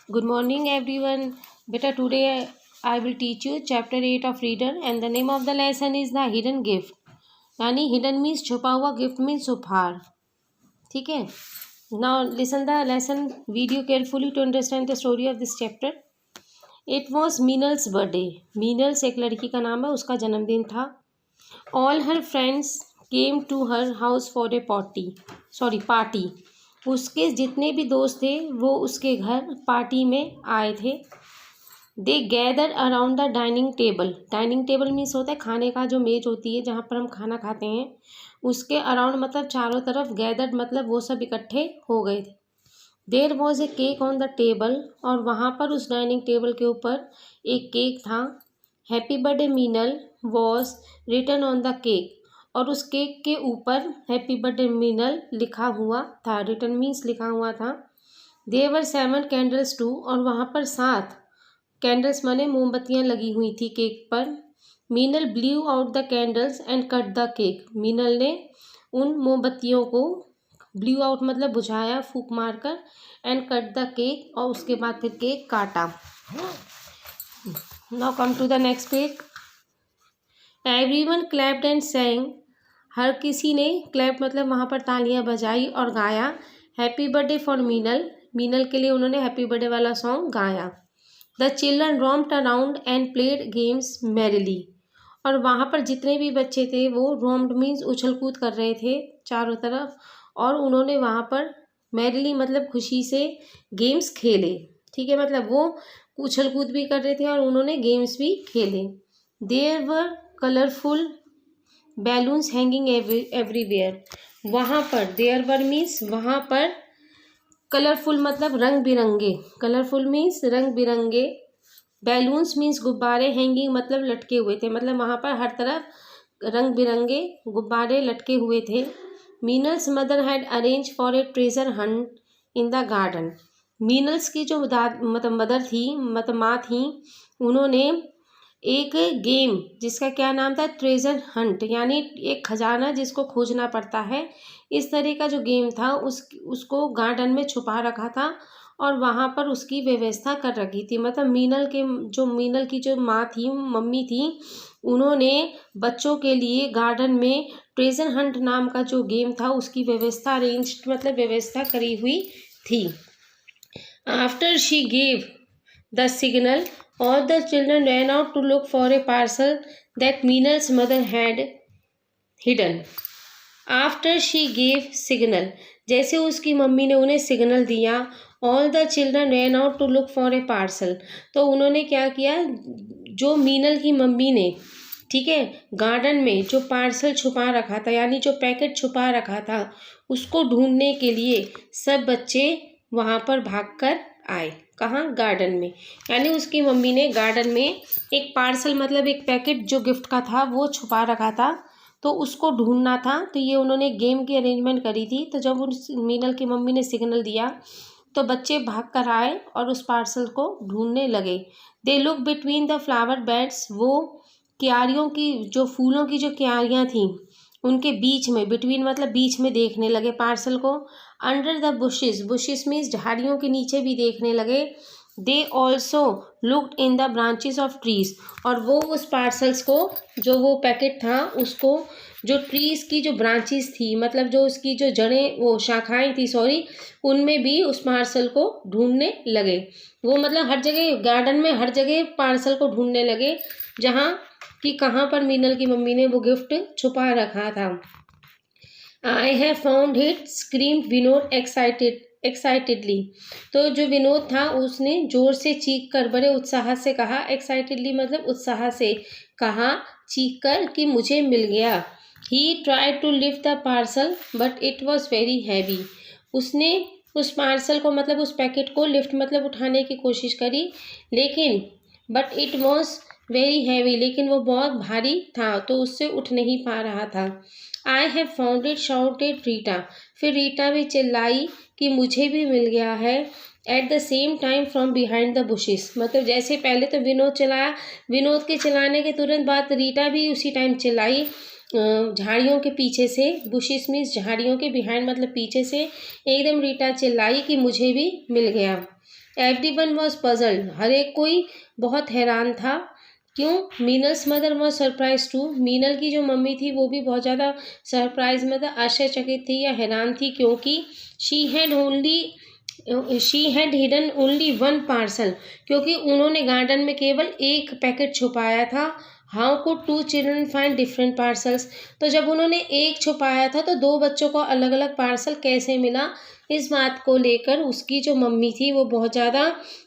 Good morning, everyone. Beta, today I will teach you chapter 8 of Reader, and the name of the lesson is the hidden gift. यानी hidden means छुपा हुआ, gift means उपहार. ठीक है. Now listen the lesson video carefully to understand the story of this chapter. It was Meenal's birthday. Meenal एक लड़की का नाम है, उसका जन्मदिन था. All her friends came to her house for a party. उसके जितने भी दोस्त थे वो उसके घर पार्टी में आए थे. They gather around the dining table means होता है खाने का जो मेज होती है जहाँ पर हम खाना खाते हैं, उसके अराउंड मतलब चारों तरफ, गैदर मतलब वो सब इकट्ठे हो गए थे. There was a cake on the table, और वहाँ पर उस डाइनिंग टेबल के ऊपर एक केक था. Happy birthday Meenal was written on the cake, और उस केक के ऊपर हैप्पी बर्थडे मीनल लिखा हुआ था. रिटन मीन्स लिखा हुआ था. देयर वर 7 कैंडल्स टू, और वहाँ पर 7 कैंडल्स माने मोमबत्तियाँ लगी हुई थी केक पर. Meenal blew out the candles and cut the cake. Meenal ने उन मोमबत्तियों को ब्लू आउट मतलब बुझाया फूंक मारकर, एंड कट द केक, और उसके बाद फिर केक काटा. Now come to the next page. Everyone clapped and sang. हर किसी ने क्लैप मतलब वहाँ पर तालियां बजाई और गाया. हैप्पी बर्थडे फॉर मीनल के लिए उन्होंने हैप्पी बर्थडे वाला सॉन्ग गाया. The children roamed around and played games merrily, और वहाँ पर जितने भी बच्चे थे वो रोम्ड मीन्स उछल कूद कर रहे थे चारों तरफ, और उन्होंने वहाँ पर मैरिली मतलब खुशी से गेम्स खेले. ठीक है, मतलब वो उछल कूद भी कर रहे थे और उन्होंने गेम्स भी खेले. There were colourful balloons hanging everywhere. वहाँ पर देयर वर मीन्स वहाँ पर, कलरफुल मतलब रंग बिरंगे, कलरफुल मीन्स रंग बिरंगे, बैलून्स मीन्स गुब्बारे, हैंगिंग मतलब लटके हुए थे, मतलब वहाँ पर हर तरफ रंग बिरंगे गुब्बारे लटके हुए थे. Meenal's mother had arrange for a treasure hunt in the garden. Meenal's की जो मतलब मदर थी, मतलब माँ थी, उन्होंने एक गेम जिसका क्या नाम था, ट्रेजर हंट, यानी एक खजाना जिसको खोजना पड़ता है, इस तरह का जो गेम था उसको गार्डन में छुपा रखा था और वहाँ पर उसकी व्यवस्था कर रखी थी. मतलब मीनल की जो माँ थी, मम्मी थी, उन्होंने बच्चों के लिए गार्डन में ट्रेजर हंट नाम का जो गेम था उसकी व्यवस्था अरेंज मतलब व्यवस्था करी हुई थी. After she gave the signal, all the children ran out to look for a parcel that Meenal's mother had hidden. After she gave signal, जैसे उसकी मम्मी ने उन्हें सिग्नल दिया, all the children ran out to look for a parcel, तो उन्होंने क्या किया, जो मीनल की मम्मी ने, ठीक है, गार्डन में जो पार्सल छुपा रखा था यानी जो पैकेट छुपा रखा था उसको ढूंढने के लिए सब बच्चे वहाँ पर भागकर आए. कहाँ, गार्डन में. यानी उसकी मम्मी ने गार्डन में एक पार्सल मतलब एक पैकेट जो गिफ्ट का था वो छुपा रखा था, तो उसको ढूंढना था. तो ये उन्होंने गेम की अरेंजमेंट करी थी. तो जब उस मीनल की मम्मी ने सिग्नल दिया तो बच्चे भाग कर आए और उस पार्सल को ढूंढने लगे. They look between the flower beds, वो क्यारियों की जो फूलों की जो क्यारियाँ थीं उनके बीच में, बिटवीन मतलब बीच में देखने लगे पार्सल को. अंडर द बुशेस मीन्स झाड़ियों के नीचे भी देखने लगे. They also looked in the branches of trees, और वो उस पार्सल्स को, जो वो पैकेट था उसको, जो ट्रीज की जो ब्रांचेस थी मतलब जो उसकी जो जड़ें, वो शाखाएं थी सॉरी, उनमें भी उस पार्सल को ढूंढने लगे. वो मतलब हर जगह गार्डन में हर जगह पार्सल को ढूंढने लगे जहाँ कि कहाँ पर मीनल की मम्मी ने वो गिफ्ट छुपा रखा था. I have found it, scream Vinod excitedly. तो जो विनोद था उसने जोर से चीख कर, बड़े उत्साह से कहा. एक्साइटेडली मतलब उत्साह से कहा, चीख कर, कि मुझे मिल गया. He tried to lift the parcel but it was very heavy. उसने उस पार्सल को मतलब उस पैकेट को लिफ्ट मतलब उठाने की कोशिश करी, लेकिन but it was very heavy, लेकिन वो बहुत भारी था तो उससे उठ नहीं पा रहा था. I have found it, shouted Rita. फिर रीटा भी चिल्लाई कि मुझे भी मिल गया है. At the same time from behind the bushes, मतलब जैसे पहले तो विनोद चिल्लाया, विनोद के चिल्लाने के तुरंत बाद रीटा भी उसी टाइम चिल्लाई झाड़ियों के पीछे से. बुशेस मीन्स झाड़ियों के, बिहाइंड मतलब पीछे से. एकदम रीटा चिल्लाई कि मुझे भी मिल गया. एवरीवन वॉज पजल्ड, हर एक कोई बहुत हैरान था। क्यों? Meenal's mother was surprise to, Meenal की जो मम्मी थी वो भी बहुत ज़्यादा सरप्राइज मतलब आश्चर्यचकित थी या हैरान थी, क्योंकि she had hidden only one parcel, क्योंकि उन्होंने गार्डन में केवल एक पैकेट छुपाया था। How could two children find different parcels, तो जब उन्होंने एक छुपाया था तो दो बच्चों को अलग अलग पार्सल कैसे मिला, इस बात को लेकर उसकी जो मम्मी थी वो बहुत ज़्यादा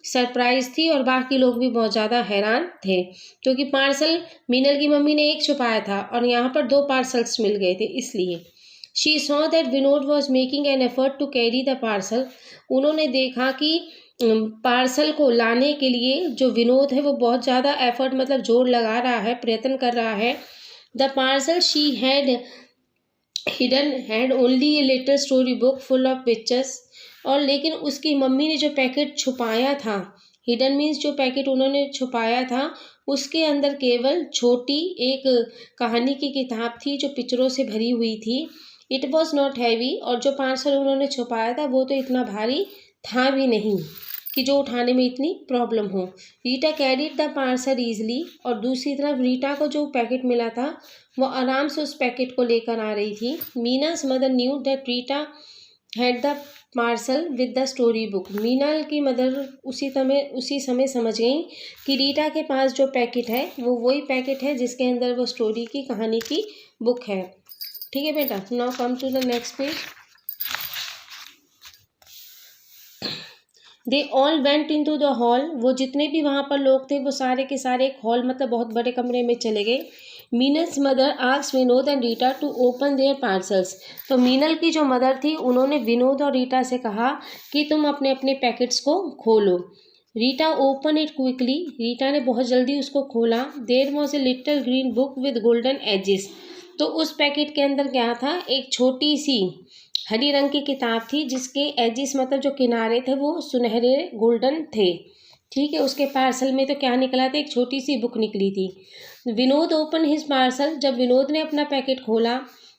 सरप्राइज थी और बाकी लोग भी बहुत ज़्यादा हैरान थे, क्योंकि पार्सल मीनल की मम्मी ने एक छुपाया था और यहाँ पर दो पार्सल्स मिल गए थे इसलिए। She saw that Vinod was making an effort to carry the parcel, उन्होंने देखा कि पार्सल को लाने के लिए जो विनोद है वो बहुत ज़्यादा एफर्ट मतलब जोर लगा रहा है, प्रयत्न कर रहा है। The parcel she had hidden had only a little story book full of pictures, और लेकिन उसकी मम्मी ने जो पैकेट छुपाया था, हिडन मीन्स जो पैकेट उन्होंने छुपाया था उसके अंदर केवल छोटी एक कहानी की किताब थी जो पिक्चरों से भरी हुई थी। इट वॉज नॉट हैवी, और जो पार्सल उन्होंने छुपाया था वो तो इतना भारी था भी नहीं कि जो उठाने में इतनी प्रॉब्लम हो। Rita carried the parcel easily, और दूसरी तरफ रीटा को जो पैकेट मिला था वो आराम से उस पैकेट को लेकर आ रही थी। Meena's mother knew that Rita had the parcel with the story book, Meena की मदर उसी समय समझ गई कि रीटा के पास जो पैकेट है वो वही पैकेट है जिसके अंदर वो स्टोरी की कहानी की बुक है। ठीक है बेटा, now come to the next page. They all went into the hall, वो जितने भी वहाँ पर लोग थे वो सारे के सारे एक हॉल मतलब बहुत बड़े कमरे में चले गए। Meenal's mother asked Vinod and Rita to open their parcels, तो मीनल की जो मदर थी उन्होंने विनोद और रीटा से कहा कि तुम अपने अपने पैकेट्स को खोलो। Rita open it quickly, Rita ने बहुत जल्दी उसको खोला। There was a little green book with golden edges, तो उस पैकेट के अंदर क्या था, एक छोटी सी हरी रंग की किताब थी जिसके एजिस मतलब जो किनारे थे वो सुनहरे गोल्डन थे। ठीक है, उसके पार्सल में तो क्या निकला था, एक छोटी सी बुक निकली थी। विनोद ओपन हिज पार्सल, जब विनोद ने अपना पैकेट खोला,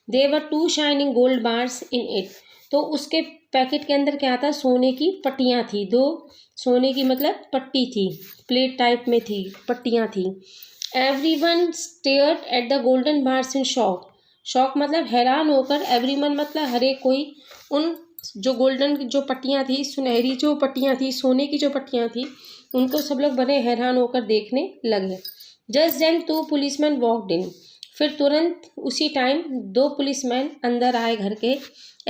there were two shining gold bars in it, तो उसके पैकेट के अंदर क्या था, सोने की पट्टियाँ थी, दो सोने की मतलब पट्टी थी, प्लेट टाइप में थी, पट्टियाँ थी। Everyone stared at the golden bars in shock, shock मतलब हैरान होकर, एवरीवन मतलब हर एक कोई उन जो गोल्डन जो पट्टियाँ थी, सुनहरी जो पट्टियाँ थी, सोने की जो पट्टियाँ थी, उनको सब लोग बड़े हैरान होकर देखने लगे। Just then two policeman walked in, फिर तुरंत उसी टाइम दो पुलिसमैन अंदर आए घर के।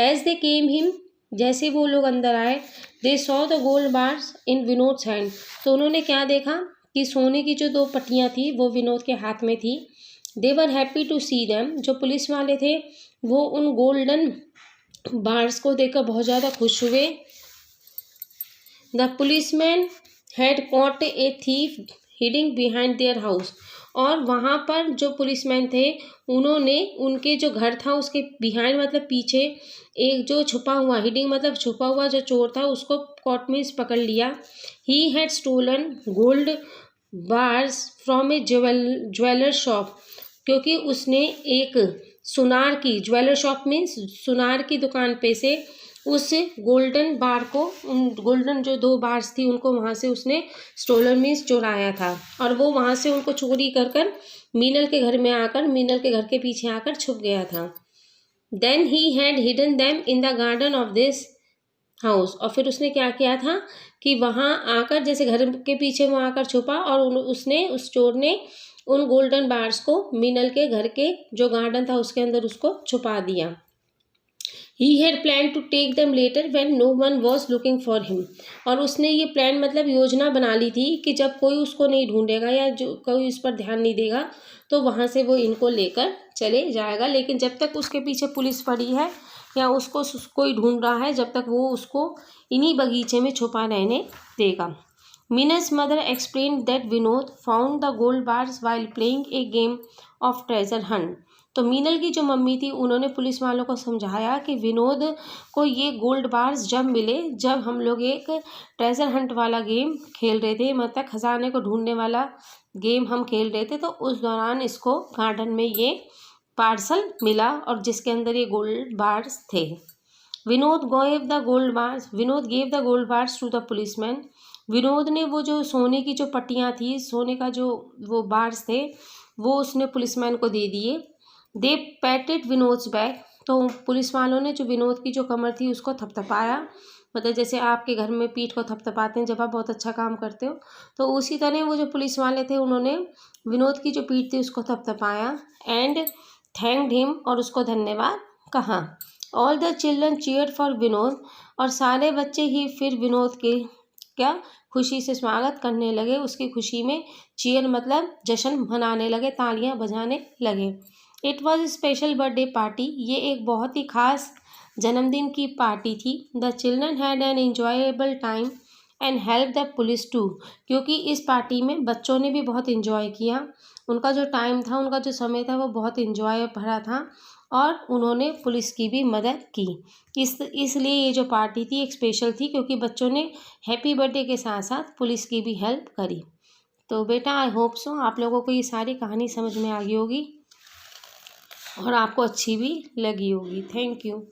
एज दे केम हिम, जैसे वो लोग अंदर आए, they saw the gold bars in Vinod's hand, तो उन्होंने क्या देखा कि सोने की जो दो पट्टियाँ थी वो विनोद के हाथ में थी। They were happy to see them, जो पुलिस वाले थे वो उन गोल्डन बार्स को देखकर बहुत ज़्यादा खुश हुए। The policeman had caught a thief hiding behind their house, और वहाँ पर जो पुलिसमैन थे उन्होंने उनके जो घर था उसके बिहाइंड मतलब पीछे एक जो छुपा हुआ, हिडिंग मतलब छुपा हुआ जो चोर था उसको कॉट मीन्स पकड़ लिया। He had stolen gold bars from a jeweller shop, क्योंकि उसने एक सुनार की, ज्वेलर शॉप मीन्स सुनार की दुकान पे से उस गोल्डन बार को, उन गोल्डन जो दो बार्स थी उनको वहाँ से उसने स्टोलन मीन्स चुराया था, और वो वहाँ से उनको चोरी कर कर मीनल के घर में आकर, मीनल के घर के पीछे आकर छुप गया था। Then he had hidden them in the garden of this house, और फिर उसने क्या किया था कि वहाँ आकर जैसे घर के पीछे वो आकर छुपा और उसने उस चोर ने उन गोल्डन बार्स को मीनल के घर के जो गार्डन था उसके अंदर उसको छुपा दिया। He had plan to take them later when no one was looking for him, और उसने ये प्लान मतलब योजना बना ली थी कि जब कोई उसको नहीं ढूंढेगा या जो कोई इस पर ध्यान नहीं देगा तो वहाँ से वो इनको लेकर चले जाएगा, लेकिन जब तक उसके पीछे पुलिस पड़ी है या उसको कोई ढूंढ रहा है जब तक वो उसको इन्हीं बगीचे में छुपा रहने देगा। Mina's mother explained that Vinod found the gold bars while playing a game of treasure hunt. तो मीनल की जो मम्मी थी उन्होंने पुलिस वालों को समझाया कि विनोद को ये गोल्ड बार्स जब मिले जब हम लोग एक ट्रेजर हंट वाला गेम खेल रहे थे, मतलब खजाने को ढूंढने वाला गेम हम खेल रहे थे, तो उस दौरान इसको गार्डन में ये पार्सल मिला और जिसके अंदर ये गोल्ड बार्स थे। Vinod gave the gold bars to the policeman, Vinod ने वो जो सोने की जो पट्टियाँ थी, सोने का जो वो बार्स थे, वो उसने पुलिसमैन को दे दिए। दे पैटेड विनोद्स बैक, तो पुलिस वालों ने जो विनोद की जो कमर थी उसको थपथपाया, मतलब जैसे आपके घर में पीठ को थपथपाते हैं जब आप बहुत अच्छा काम करते हो, तो उसी तरह वो जो पुलिस वाले थे उन्होंने विनोद की जो पीठ थी उसको थपथपाया। एंड थैंक्ड हिम, और उसको धन्यवाद कहा। All the children cheered for Vinod, और सारे बच्चे ही फिर विनोद के क्या खुशी से स्वागत करने लगे, उसकी खुशी में चीयर मतलब जश्न मनाने लगे, तालियां बजाने लगे। It was special birthday party, ये एक बहुत ही खास जन्मदिन की पार्टी थी। The children had an enjoyable time and help the police too, क्योंकि इस पार्टी में बच्चों ने भी बहुत इन्जॉय किया, उनका जो टाइम था, उनका जो समय था वो बहुत इन्जॉय भरा था, और उन्होंने पुलिस की भी मदद की। इसलिए ये जो पार्टी थी एक स्पेशल थी, क्योंकि बच्चों ने हैप्पी बर्थडे के साथ साथ पुलिस की भी हेल्प करी। तो बेटा आई होप सो आप लोगों को ये सारी कहानी समझ में आ गई होगी और आपको अच्छी भी लगी होगी। Thank you.